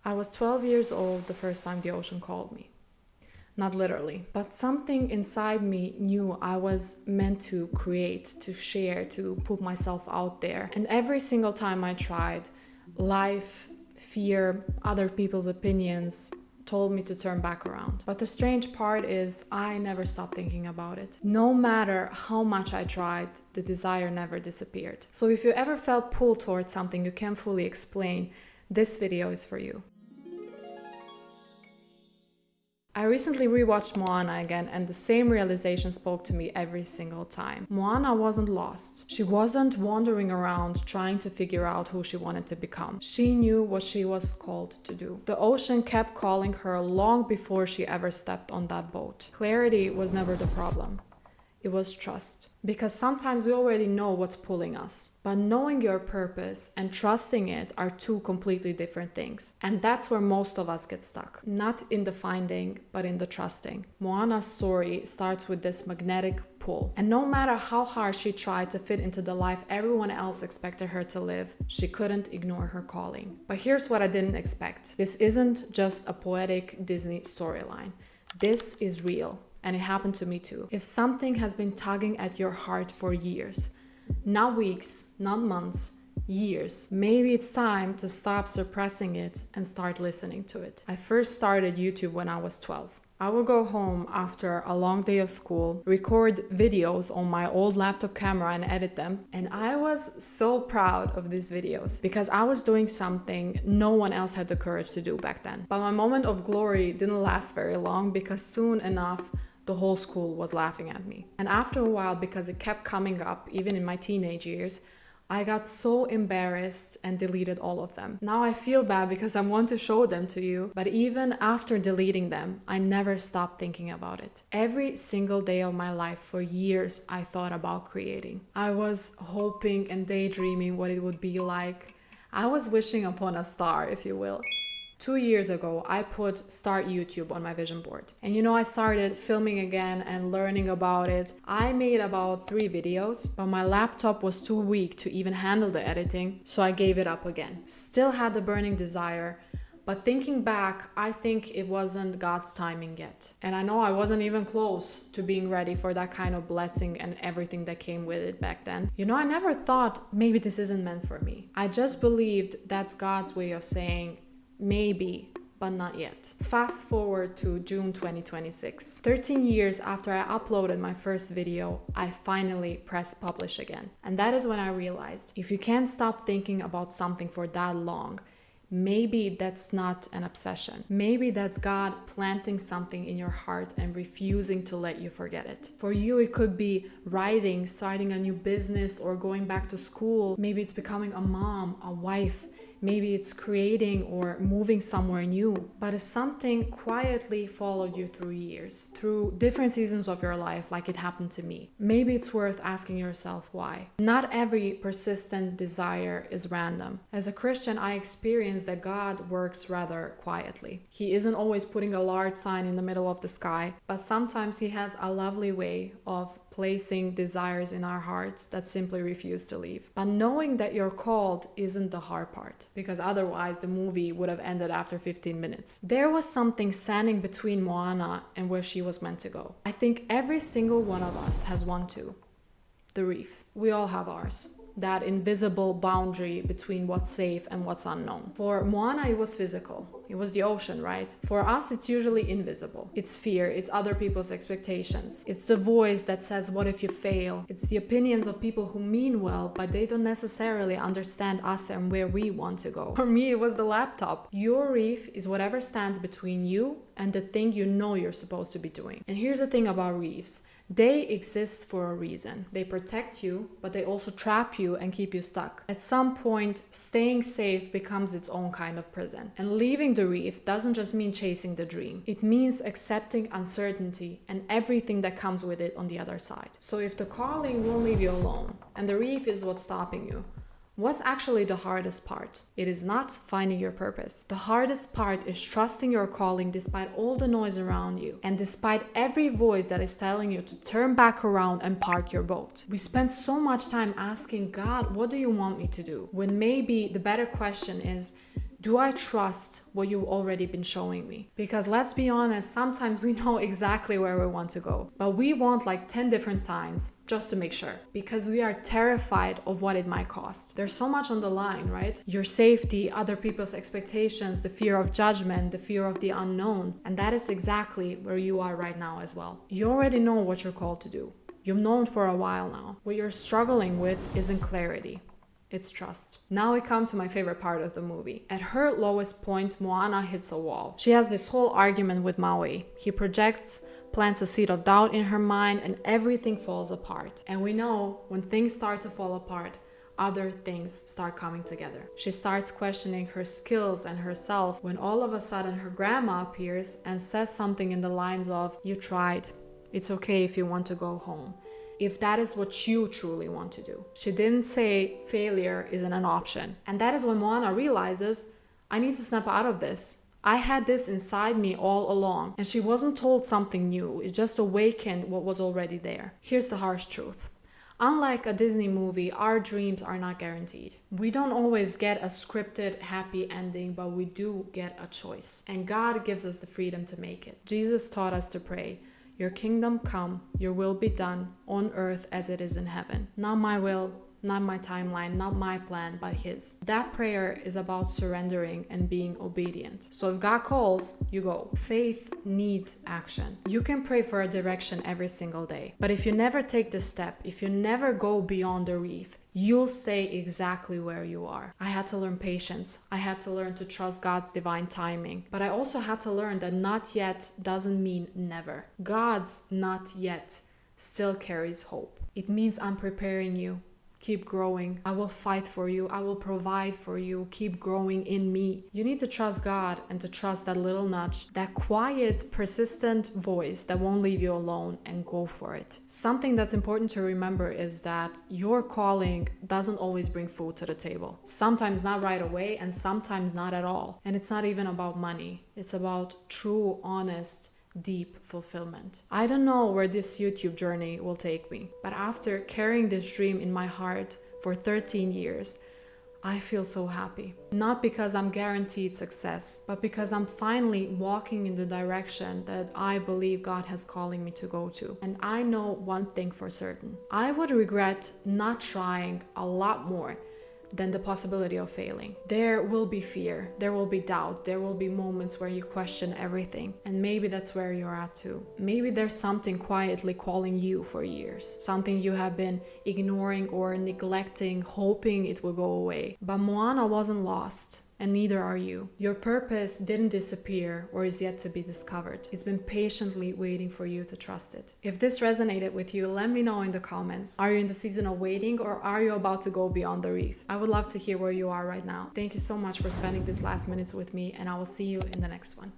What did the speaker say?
I was 12 years old the first time the ocean called me. Not literally, but something inside me knew I was meant to create, to share, to put myself out there. And every single time I tried, life, fear, other people's opinions told me to turn back around. But the strange part is I never stopped thinking about it. No matter how much I tried, the desire never disappeared. So if you ever felt pulled towards something you can't fully explain, this video is for you. I recently rewatched Moana again, and the same realization spoke to me every single time. Moana wasn't lost. She wasn't wandering around trying to figure out who she wanted to become. She knew what she was called to do. The ocean kept calling her long before she ever stepped on that boat. Clarity was never the problem. It was trust. Because sometimes we already know what's pulling us, but knowing your purpose and trusting it are two completely different things. And that's where most of us get stuck. Not in the finding, but in the trusting. Moana's story starts with this magnetic pull. And no matter how hard she tried to fit into the life everyone else expected her to live, she couldn't ignore her calling. But here's what I didn't expect. This isn't just a poetic Disney storyline. This is real. And it happened to me too. If something has been tugging at your heart for years, not weeks, not months, years, maybe it's time to stop suppressing it and start listening to it. I first started YouTube when I was 12. I would go home after a long day of school, record videos on my old laptop camera and edit them. And I was so proud of these videos because I was doing something no one else had the courage to do back then. But my moment of glory didn't last very long because soon enough, the whole school was laughing at me. And after a while, because it kept coming up, even in my teenage years, I got so embarrassed and deleted all of them. Now I feel bad because I want to show them to you, but even after deleting them, I never stopped thinking about it. Every single day of my life for years, I thought about creating. I was hoping and daydreaming what it would be like. I was wishing upon a star, if you will. 2 years ago, I put Start YouTube on my vision board. And I started filming again and learning about it. I made about 3 videos, but my laptop was too weak to even handle the editing, so I gave it up again. Still had the burning desire, but thinking back, I think it wasn't God's timing yet. And I know I wasn't even close to being ready for that kind of blessing and everything that came with it back then. I never thought maybe this isn't meant for me. I just believed that's God's way of saying, maybe, but not yet. Fast forward to June 2026. 13 years after I uploaded my first video, I finally pressed publish again. And that is when I realized if you can't stop thinking about something for that long, maybe that's not an obsession. Maybe that's God planting something in your heart and refusing to let you forget it. For you, it could be writing, starting a new business, or going back to school. Maybe it's becoming a mom, a wife. Maybe it's creating or moving somewhere new. But if something quietly followed you through years, through different seasons of your life, like it happened to me, maybe it's worth asking yourself why. Not every persistent desire is random. As a Christian, I experience that God works rather quietly. He isn't always putting a large sign in the middle of the sky, but sometimes He has a lovely way of placing desires in our hearts that simply refuse to leave. But knowing that you're called isn't the hard part, because otherwise the movie would have ended after 15 minutes. There was something standing between Moana and where she was meant to go. I think every single one of us has one too. The reef. We all have ours. That invisible boundary between what's safe and what's unknown. For Moana, it was physical. It was the ocean, right? For us, it's usually invisible. It's fear, it's other people's expectations. It's the voice that says, what if you fail? It's the opinions of people who mean well, but they don't necessarily understand us and where we want to go. For me, it was the laptop. Your reef is whatever stands between you and the thing you're supposed to be doing. And here's the thing about reefs. They exist for a reason. They protect you, but they also trap you and keep you stuck. At some point, staying safe becomes its own kind of prison. And leaving the reef doesn't just mean chasing the dream. It means accepting uncertainty and everything that comes with it on the other side. So if the calling won't leave you alone, and the reef is what's stopping you, what's actually the hardest part? It is not finding your purpose. The hardest part is trusting your calling despite all the noise around you and despite every voice that is telling you to turn back around and park your boat. We spend so much time asking God, what do you want me to do? When maybe the better question is, Do I trust what you've already been showing me? Because let's be honest, sometimes we know exactly where we want to go, but we want like 10 different signs just to make sure, because we are terrified of what it might cost. There's so much on the line, right? Your safety, other people's expectations, the fear of judgment, the fear of the unknown. And that is exactly where you are right now as well. You already know what you're called to do. You've known for a while now. What you're struggling with isn't clarity. It's trust. Now we come to my favorite part of the movie. At her lowest point, Moana hits a wall. She has this whole argument with Maui. He projects, plants a seed of doubt in her mind, and everything falls apart. And we know when things start to fall apart, other things start coming together. She starts questioning her skills and herself when all of a sudden her grandma appears and says something in the lines of, "You tried. It's okay if you want to go home, if that is what you truly want to do." She didn't say failure isn't an option. And that is when Moana realizes, I need to snap out of this. I had this inside me all along. And she wasn't told something new. It just awakened what was already there. Here's the harsh truth. Unlike a Disney movie, our dreams are not guaranteed. We don't always get a scripted, happy ending, but we do get a choice. And God gives us the freedom to make it. Jesus taught us to pray, "Your kingdom come, your will be done on earth as it is in heaven." Not my will, not my timeline, not my plan, but His. That prayer is about surrendering and being obedient. So if God calls, you go. Faith needs action. You can pray for a direction every single day, but if you never take the step, if you never go beyond the reef, you'll stay exactly where you are. I had to learn patience. I had to learn to trust God's divine timing. But I also had to learn that not yet doesn't mean never. God's not yet still carries hope. It means I'm preparing you. Keep growing. I will fight for you. I will provide for you. Keep growing in me. You need to trust God and to trust that little nudge, that quiet, persistent voice that won't leave you alone, and go for it. Something that's important to remember is that your calling doesn't always bring food to the table. Sometimes not right away, and sometimes not at all. And it's not even about money. It's about true, honest, deep fulfillment. I don't know where this YouTube journey will take me, but after carrying this dream in my heart for 13 years, I feel so happy. Not because I'm guaranteed success, but because I'm finally walking in the direction that I believe God has calling me to go to. And I know one thing for certain. I would regret not trying a lot more than the possibility of failing. There will be fear, there will be doubt, there will be moments where you question everything, and maybe that's where you're at too. Maybe there's something quietly calling you for years, something you have been ignoring or neglecting, hoping it will go away. But Moana wasn't lost. And neither are you. Your purpose didn't disappear or is yet to be discovered. It's been patiently waiting for you to trust it. If this resonated with you, let me know in the comments. Are you in the season of waiting, or are you about to go beyond the reef? I would love to hear where you are right now. Thank you so much for spending these last minutes with me, and I will see you in the next one.